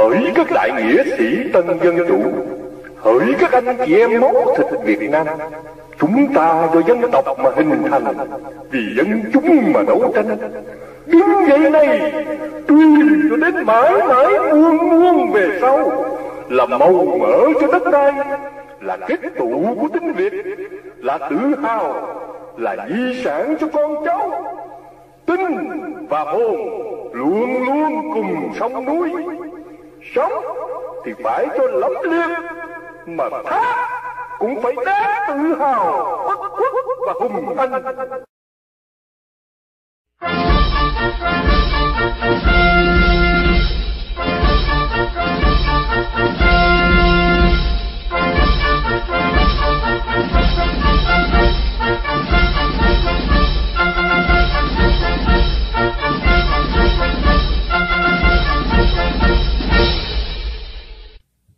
hỡi các đại nghĩa sĩ tân dân chủ, hỡi các anh chị em máu thịt Việt Nam, chúng ta do dân tộc mà hình thành, vì dân chúng mà đấu tranh. Đứng dậy này, truyền cho đến mãi mãi muôn muôn về sau, là màu mỡ cho đất đai, là kết tụ của tiếng Việt, là tự hào, là di sản cho con cháu. Tinh và hồn luôn luôn cùng sông núi, sống thì phải cho lẫm liệt, mà thác cũng phải đáng tự hào, bất khuất và hùng anh.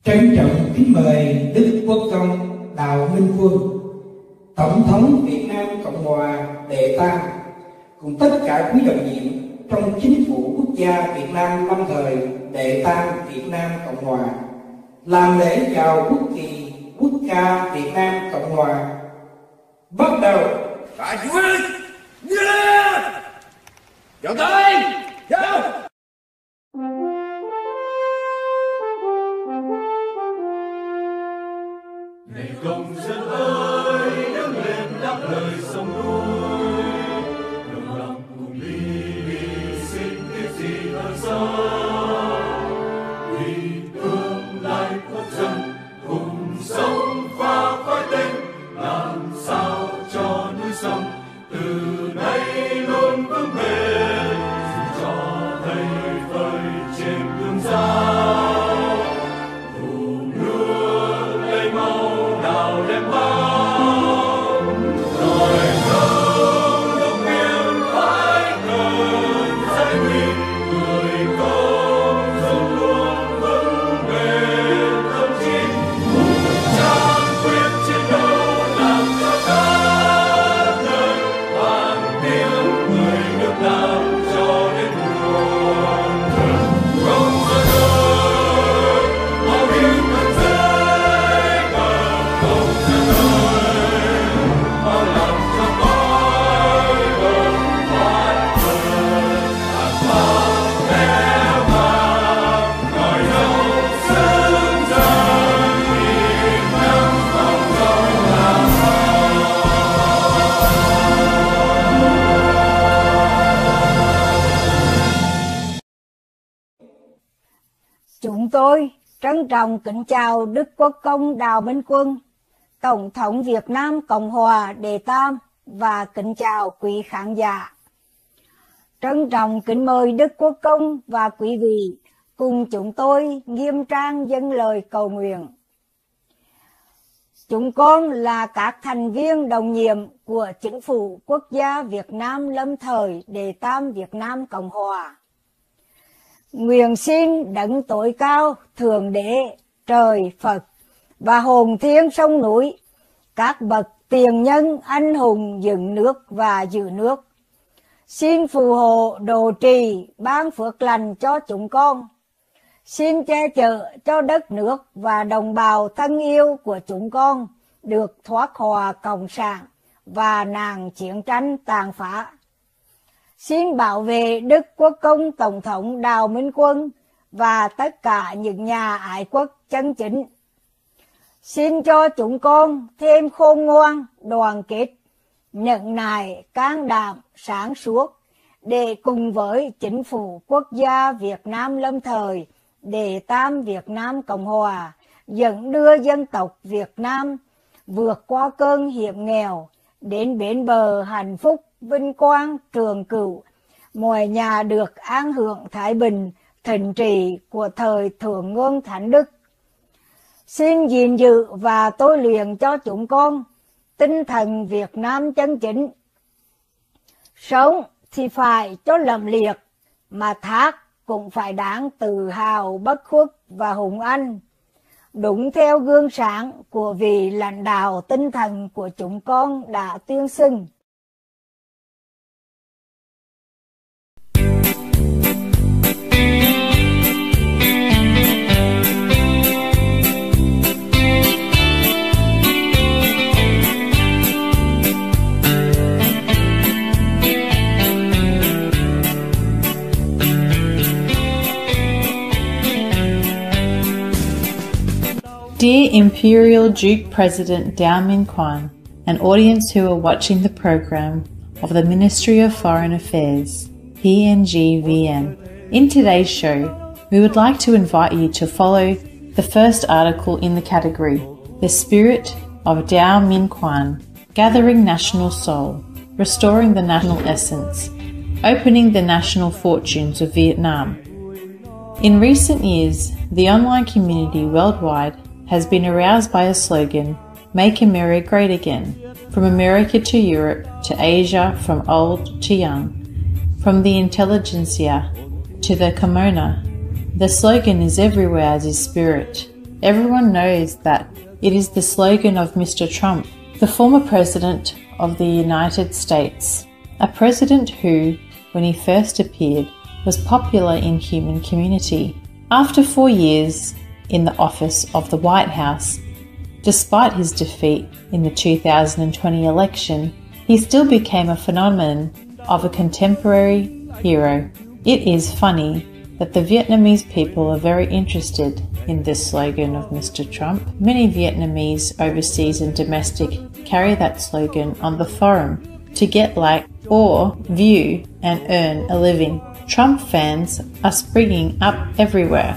Trân trọng kính mời Đức Quốc công Đào Minh Quân, Tổng thống Việt Nam Cộng hòa đệ tam, cùng tất cả quý đồng nhiệm trong chính phủ quốc gia Việt Nam lâm thời đệ tam Việt Nam Cộng hòa, làm lễ chào quốc kỳ quốc ca Việt Nam Cộng hòa. Bắt đầu. Đại chủ ơi, chào tôi, chào. Này công dân ơi, đứng lên đáp lời sông núi, đồng lòng cùng đi hy sinh cái gì hơn sau, vì tương lai quốc dân cùng sống và khói tinh, làm sao cho núi sông từ nay luôn vững bền, cho thầy phơi trên gương Giao. Chúng tôi trân trọng kính chào Đức Quốc công Đào Minh Quân, Tổng thống Việt Nam Cộng hòa đệ tam, và kính chào quý khán giả. Trân trọng kính mời Đức Quốc công và quý vị cùng chúng tôi nghiêm trang dâng lời cầu nguyện. Chúng con là các thành viên đồng nhiệm của Chính phủ Quốc gia Việt Nam lâm thời đệ tam Việt Nam Cộng hòa. Nguyện xin đấng tối cao, Thượng Đế, Trời, Phật và hồn thiên sông núi, các bậc tiền nhân anh hùng dựng nước và giữ nước, xin phù hộ độ trì ban phước lành cho chúng con. Xin che chở cho đất nước và đồng bào thân yêu của chúng con được thoát khỏi cộng sản và nạn chiến tranh tàn phá. Xin bảo vệ Đức Quốc công Tổng thống Đào Minh Quân và tất cả những nhà ái quốc chân chính. Xin cho chúng con thêm khôn ngoan, đoàn kết, nhẫn nại, can đảm, sáng suốt để cùng với Chính phủ Quốc gia Việt Nam lâm thời đệ tam Việt Nam Cộng hòa dẫn đưa dân tộc Việt Nam vượt qua cơn hiểm nghèo đến bến bờ hạnh phúc, vinh quang, trường cửu, mọi nhà được an hưởng thái bình, thịnh trị của thời Thượng Nguồn Thánh Đức. Xin gìn giữ và tôi luyện cho chúng con tinh thần Việt Nam chân chính. Sống thì phải cho lẫm liệt, mà thác cũng phải đáng tự hào, bất khuất và hùng anh, đúng theo gương sáng của vị lãnh đạo tinh thần của chúng con đã tuyên xưng. Dear Imperial Duke President Giao Minh and audience who are watching the program of the Ministry of Foreign Affairs, PNGVN. In today's show, we would like to invite you to follow the first article in the category, The Spirit of Giao Minh, Gathering National Soul, Restoring the National Essence, Opening the National Fortunes of Vietnam. In recent years, the online community worldwide has been aroused by a slogan, Make America Great Again, from America to Europe to Asia, from old to young, from the intelligentsia to the commoner. The slogan is everywhere as is spirit. Everyone knows that it is the slogan of Mr. Trump, the former president of the United States, a president who, when he first appeared, was popular in human community. After 4 years in the office of the White House, despite his defeat in the 2020 election, he still became a phenomenon of a contemporary hero. It is funny that the Vietnamese people are very interested in this slogan of Mr. Trump. Many Vietnamese, overseas and domestic, carry that slogan on the forum to get like or view and earn a living. Trump fans are springing up everywhere.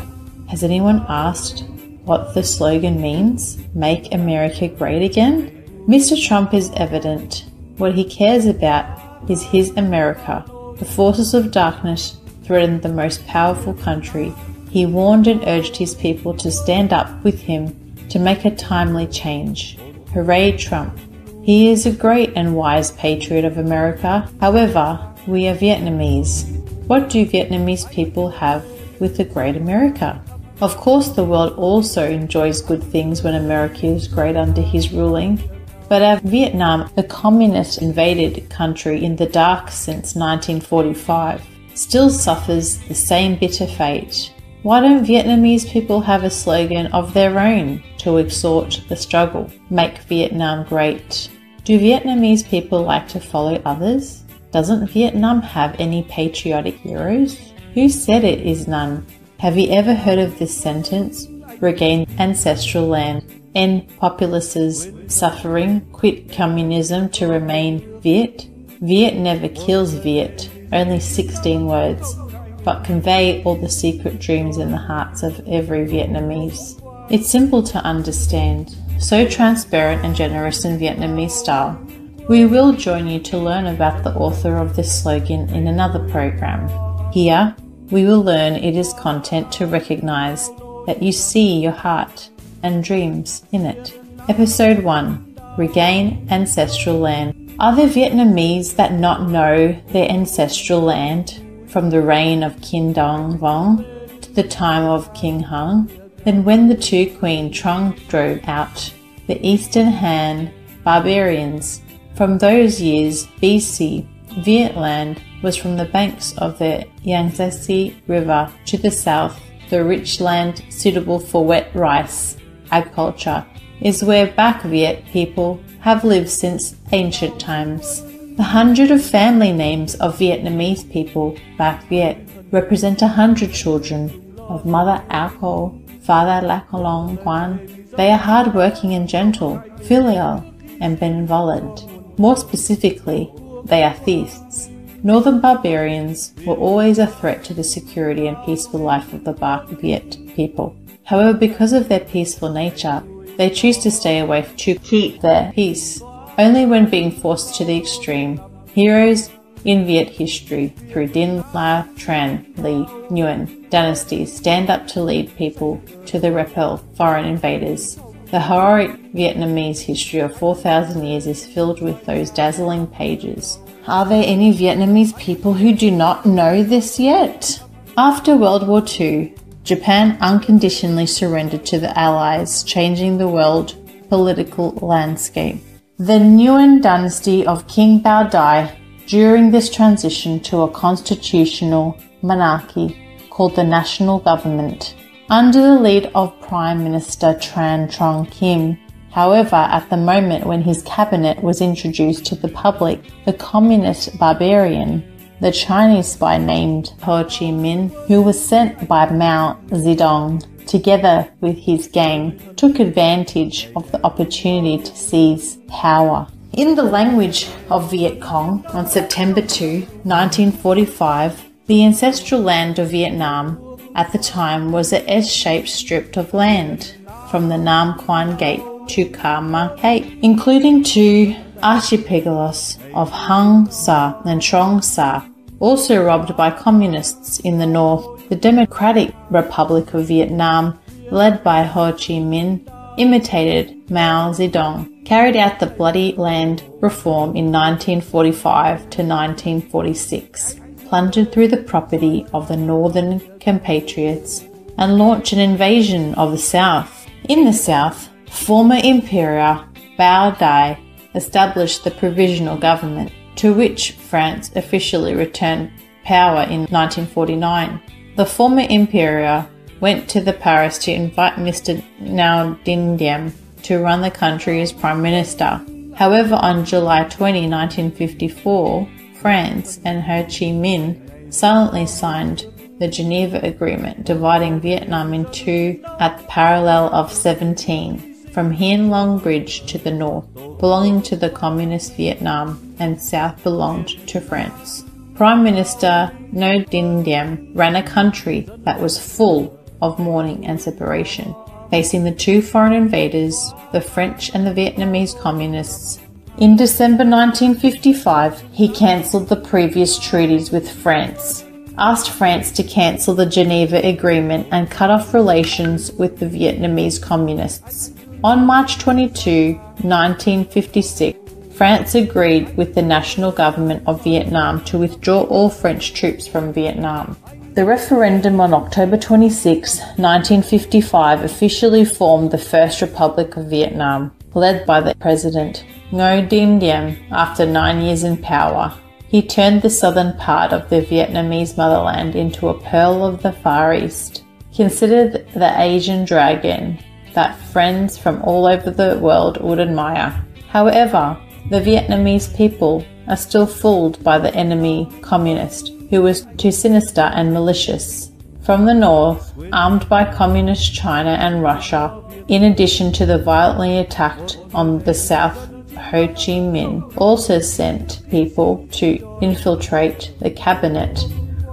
Has anyone asked what the slogan means? Make America Great Again? Mr. Trump is evident. What he cares about is his America. The forces of darkness threatened the most powerful country. He warned and urged his people to stand up with him to make a timely change. Hooray, Trump! He is a great and wise patriot of America. However, we are Vietnamese. What do Vietnamese people have with a great America? Of course, the world also enjoys good things when America is great under his ruling. But our Vietnam, the communist invaded country in the dark since 1945, still suffers the same bitter fate. Why don't Vietnamese people have a slogan of their own to exhort the struggle? Make Vietnam great. Do Vietnamese people like to follow others? Doesn't Vietnam have any patriotic heroes? Who said it is none? Have you ever heard of this sentence? Regain ancestral land, end populace's suffering, quit communism to remain Viet? Viet never kills Viet, only 16 words, but convey all the secret dreams in the hearts of every Vietnamese. It's simple to understand, so transparent and generous in Vietnamese style. We will join you to learn about the author of this slogan in another program. Here, we will learn its content to recognize that you see your heart and dreams in it. Episode 1. Regain Ancestral Land. Are there Vietnamese that not know their ancestral land from the reign of King Dong Vong to the time of King Hung? Then when the two Queen Trung drove out the Eastern Han barbarians, from those years BC, Vietland was from the banks of the Yangtze River to the south. The rich land suitable for wet rice agriculture is where Bac Viet people have lived since ancient times. The 100 of family names of Vietnamese people, Bac Viet, represent 100 children of Mother Ao Co, Father Lac Long Quan. They are hard-working and gentle, filial and benevolent. More specifically, they are theists. Northern barbarians were always a threat to the security and peaceful life of the Bac Viet people. However, because of their peaceful nature, they choose to stay away to keep their peace. Only when being forced to the extreme, heroes in Viet history through Dinh La Tran Li Nguyen dynasties stand up to lead people to the repel foreign invaders. The heroic Vietnamese history of 4,000 years is filled with those dazzling pages. Are there any Vietnamese people who do not know this yet? After World War II, Japan unconditionally surrendered to the Allies, changing the world political landscape. The Nguyen dynasty of King Bao died during this transition to a constitutional monarchy called the National Government, under the lead of Prime Minister Tran Trong Kim. However, at the moment when his cabinet was introduced to the public, the communist barbarian, the Chinese spy named Ho Chi Minh, who was sent by Mao Zedong, together with his gang, took advantage of the opportunity to seize power. In the language of Viet Cong, on September 2, 1945, the ancestral land of Vietnam at the time was a S-shaped strip of land from the Nam Quan Gate to Ca Ma Cape, including two archipelagos of Hang Sa and Trong Sa, also robbed by communists in the north. The Democratic Republic of Vietnam, led by Ho Chi Minh, imitated Mao Zedong, carried out the Bloody Land Reform in 1945 to 1946, plundered through the property of the northern compatriots, and launched an invasion of the south. In the south, former Emperor Bao Dai established the provisional government, to which France officially returned power in 1949. The former Emperor went to Paris to invite Mr. Ngo Dinh Diem to run the country as Prime Minister. However, on July 20, 1954, France and Ho Chi Minh silently signed the Geneva Agreement, dividing Vietnam in two at the parallel of 17, from Hien Long Bridge to the north, belonging to the Communist Vietnam, and south belonged to France. Prime Minister Ngo Dinh Diem ran a country that was full of mourning and separation, facing the two foreign invaders, the French and the Vietnamese Communists. In December 1955, he cancelled the previous treaties with France, asked France to cancel the Geneva Agreement and cut off relations with the Vietnamese Communists. On March 22, 1956, France agreed with the national government of Vietnam to withdraw all French troops from Vietnam. The referendum on October 26, 1955 officially formed the First Republic of Vietnam, led by the President Ngo Dinh Diem. After 9 years in power, he turned the southern part of the Vietnamese motherland into a pearl of the Far East, considered the Asian dragon that friends from all over the world would admire. However, the Vietnamese people are still fooled by the enemy communist, who was too sinister and malicious. From the north, armed by Communist China and Russia, in addition to the violently attacked on the south, Ho Chi Minh also sent people to infiltrate the cabinet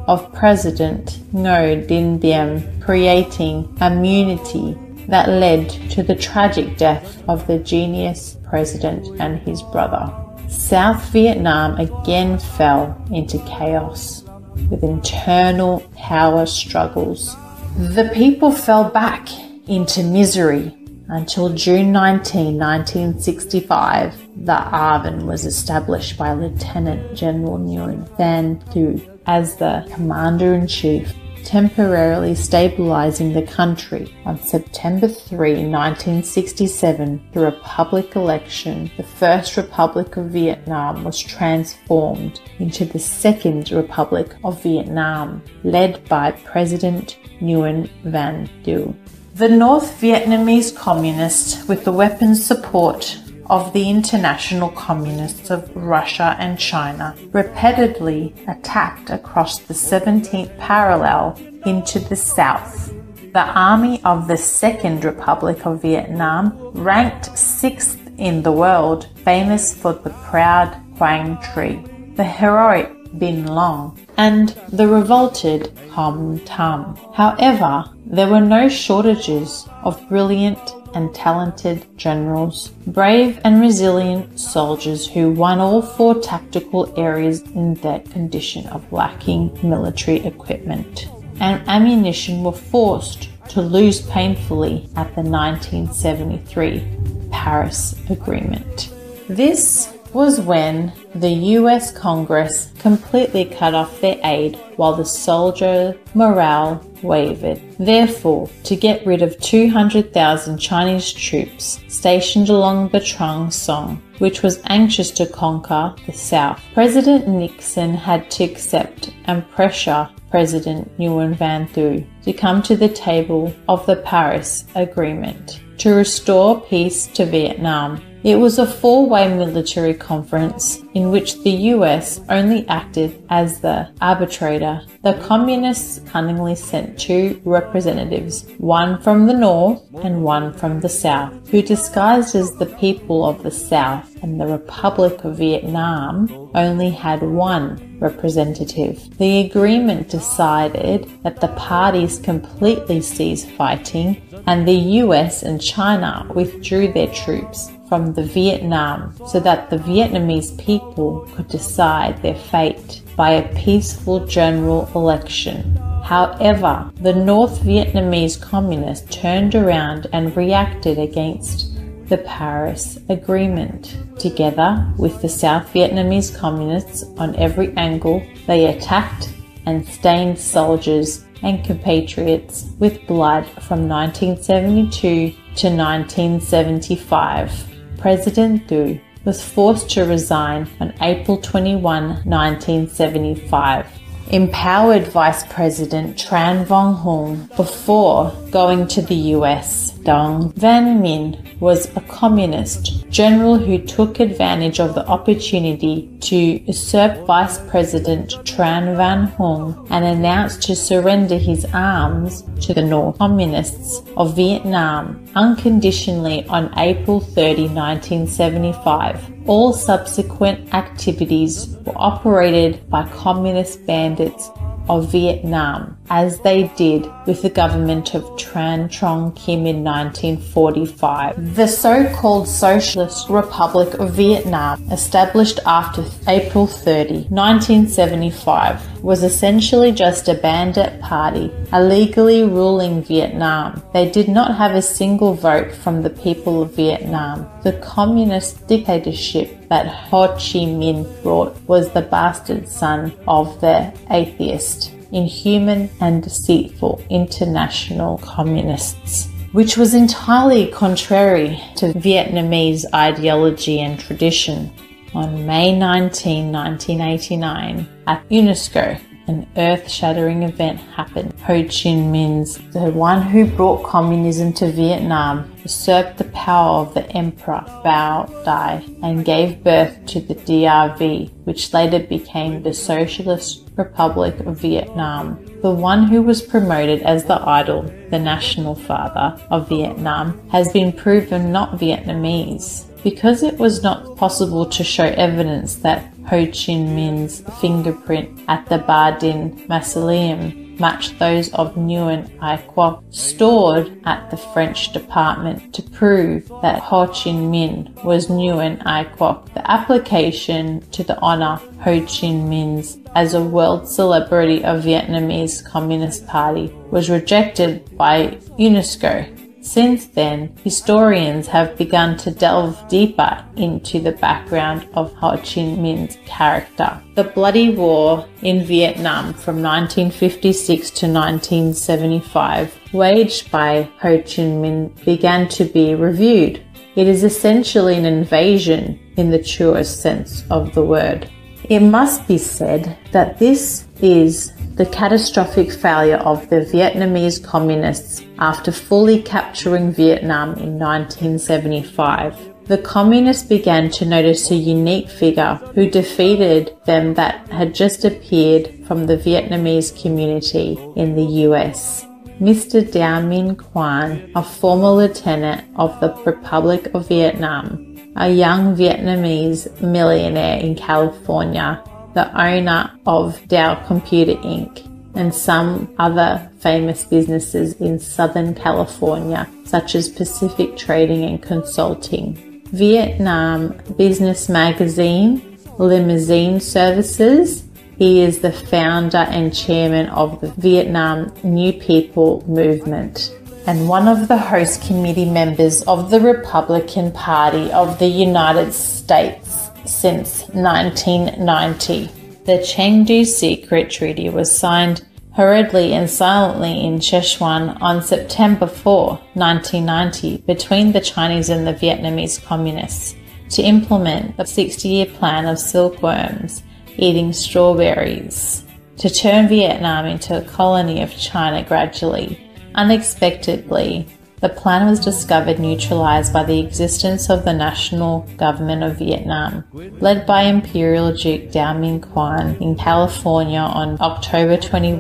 of President Ngo Dinh Diem, creating immunity that led to the tragic death of the genius president and his brother. South Vietnam again fell into chaos with internal power struggles. The people fell back into misery until June 19, 1965, the ARVN was established by Lieutenant General Nguyen Van Thu as the Commander-in-Chief, temporarily stabilizing the country. On September 3, 1967, through a public election, the First Republic of Vietnam was transformed into the Second Republic of Vietnam, led by President Nguyen Van Thu. The North Vietnamese Communists, with the weapons support of the international communists of Russia and China, repeatedly attacked across the 17th parallel into the south. The army of the Second Republic of Vietnam ranked 6th in the world, famous for the proud Quang Tri, the heroic Bin Long, and the revolted Hom Tam. However, there were no shortages of brilliant and talented generals, brave and resilient soldiers who won all 4 tactical areas in that condition of lacking military equipment and ammunition were forced to lose painfully at the 1973 Paris Agreement. This was when the US Congress completely cut off their aid while the soldier morale wavered. Therefore, to get rid of 200,000 Chinese troops stationed along the Trang Song, which was anxious to conquer the South, President Nixon had to accept and pressure President Nguyen Van Thu to come to the table of the Paris Agreement to restore peace to Vietnam. It was a four-way military conference in which the US only acted as the arbitrator. The communists cunningly sent two representatives, one from the north and one from the south, who disguised as the people of the South and the Republic of Vietnam only had one representative. The agreement decided that the parties completely cease fighting and the US and China withdrew their troops from the Vietnam so that the Vietnamese people could decide their fate by a peaceful general election. However, the North Vietnamese communists turned around and reacted against the Paris Agreement. Together with the South Vietnamese communists on every angle, they attacked and stained soldiers and compatriots with blood from 1972 to 1975. President Du was forced to resign on April 21, 1975. Empowered Vice President Tran Van Hung before going to the US. Dong Van Minh was a communist general who took advantage of the opportunity to usurp Vice President Tran Van Hung and announced to surrender his arms to the North Communists of Vietnam unconditionally on April 30, 1975. All subsequent activities were operated by communist bandits of Vietnam, as they did with the government of Tran Trong Kim in 1945. The so-called Socialist Republic of Vietnam, established after April 30, 1975, was essentially just a bandit party, illegally ruling Vietnam. They did not have a single vote from the people of Vietnam. The communist dictatorship that Ho Chi Minh brought was the bastard son of the atheist, inhuman and deceitful international communists, which was entirely contrary to Vietnamese ideology and tradition. On May 19, 1989, at UNESCO, an earth-shattering event happened. Ho Chi Minh's, the one who brought communism to Vietnam, usurped the power of the Emperor Bao Dai and gave birth to the DRV, which later became the Socialist Republic of Vietnam. The one who was promoted as the idol, the national father of Vietnam, has been proven not Vietnamese. Because it was not possible to show evidence that Ho Chi Minh's fingerprint at the Ba Dinh Mausoleum matched those of Nguyen Ai Quoc, stored at the French department to prove that Ho Chi Minh was Nguyen Ai Quoc. The application to the honor Ho Chi Minh's as a world celebrity of Vietnamese Communist Party was rejected by UNESCO. Since then, historians have begun to delve deeper into the background of Ho Chi Minh's character. The bloody war in Vietnam from 1956 to 1975, waged by Ho Chi Minh, began to be reviewed. It is essentially an invasion in the truest sense of the word. It must be said that this is the catastrophic failure of the Vietnamese communists after fully capturing Vietnam in 1975. The communists began to notice a unique figure who defeated them that had just appeared from the Vietnamese community in the US. Mr. Minh Quan, a former lieutenant of the Republic of Vietnam, a young Vietnamese millionaire in California, the owner of Dow Computer Inc., and some other famous businesses in Southern California, such as Pacific Trading and Consulting, Vietnam Business Magazine, Limousine Services. He is the founder and chairman of the Vietnam New People movement, and one of the host committee members of the Republican Party of the United States since 1990. The Chengdu Secret Treaty was signed hurriedly and silently in Sichuan on September 4, 1990, between the Chinese and the Vietnamese communists to implement the 60-year plan of silkworms eating strawberries, to turn Vietnam into a colony of China gradually. Unexpectedly, The plan was discovered neutralized by the existence of the national government of Vietnam, led by Imperial Duke Giao Minh Quan in California on October 21,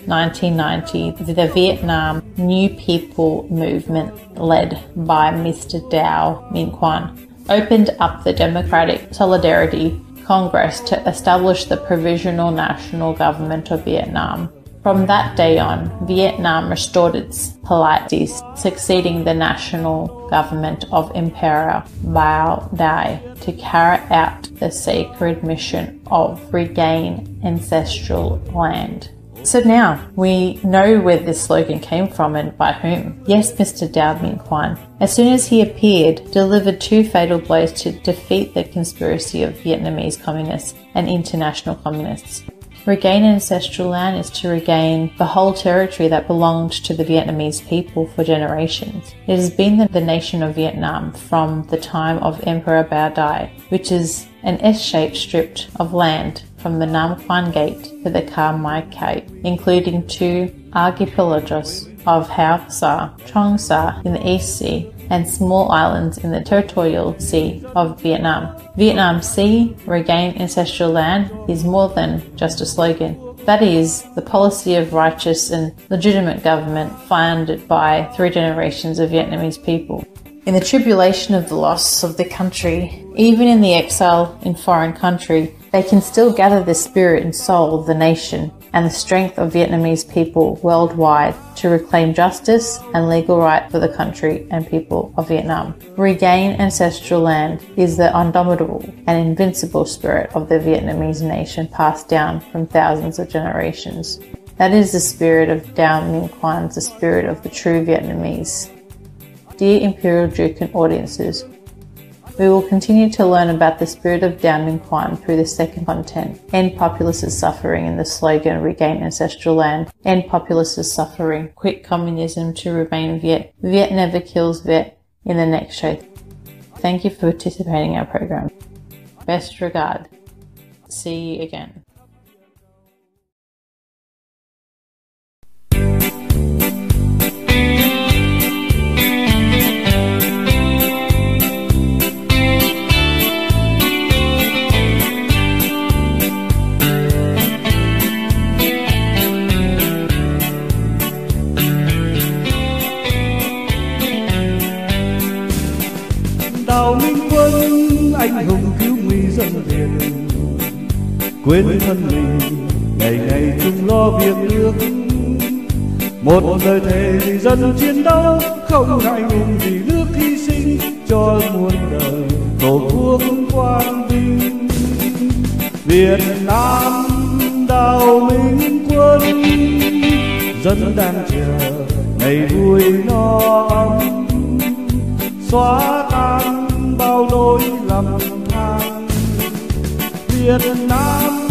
1990. The Vietnam New People movement, led by Mr. Giao Minh Quan, opened up the Democratic Solidarity Congress to establish the Provisional National Government of Vietnam. From that day on, Vietnam restored its polity, succeeding the national government of Emperor Bao Dai to carry out the sacred mission of regain ancestral land. So now we know where this slogan came from and by whom. Yes, Mr. Giao Minh Quan, as soon as he appeared, delivered 2 fatal blows to defeat the conspiracy of Vietnamese communists and international communists. Regain ancestral land is to regain the whole territory that belonged to the Vietnamese people for generations. It has been the nation of Vietnam from the time of Emperor Bao Dai, which is an S-shaped strip of land from the Nam Quan Gate to the Ca Mai Cape, including 2 archipelagos of Hao Sa, Trong Sa in the East Sea, and small islands in the territorial sea of Vietnam. Vietnam Sea, regain ancestral land, is more than just a slogan. That is the policy of righteous and legitimate government founded by 3 generations of Vietnamese people. In the tribulation of the loss of the country, even in the exile in foreign country, they can still gather the spirit and soul of the nation and the strength of Vietnamese people worldwide to reclaim justice and legal right for the country and people of Vietnam. Regain ancestral land is the indomitable and invincible spirit of the Vietnamese nation passed down from thousands of generations. That is the spirit of Giao Minh Quan, the spirit of the true Vietnamese. Dear Imperial Duke and audiences, we will continue to learn about the spirit of Giao Minh Quan through the second content, End Populist Suffering in the slogan Regain Ancestral Land, End Populist Suffering, Quit Communism to Remain Viet, Viet Never Kills Viet in the next show. Thank you for participating in our program. Best regard. See you again. Giao Minh Quân anh hùng cứu nguy dân Việt, quên thân mình ngày ngày chung lo việc nước. Một lời thề vì dân chiến đấu, không ngại ngùng vì nước hy sinh cho muôn đời tổ quốc quang vinh. Việt Nam Giao Minh Quân, dân đang chờ ngày vui no ấm, xóa tan bao nỗi lầm than. Việt Nam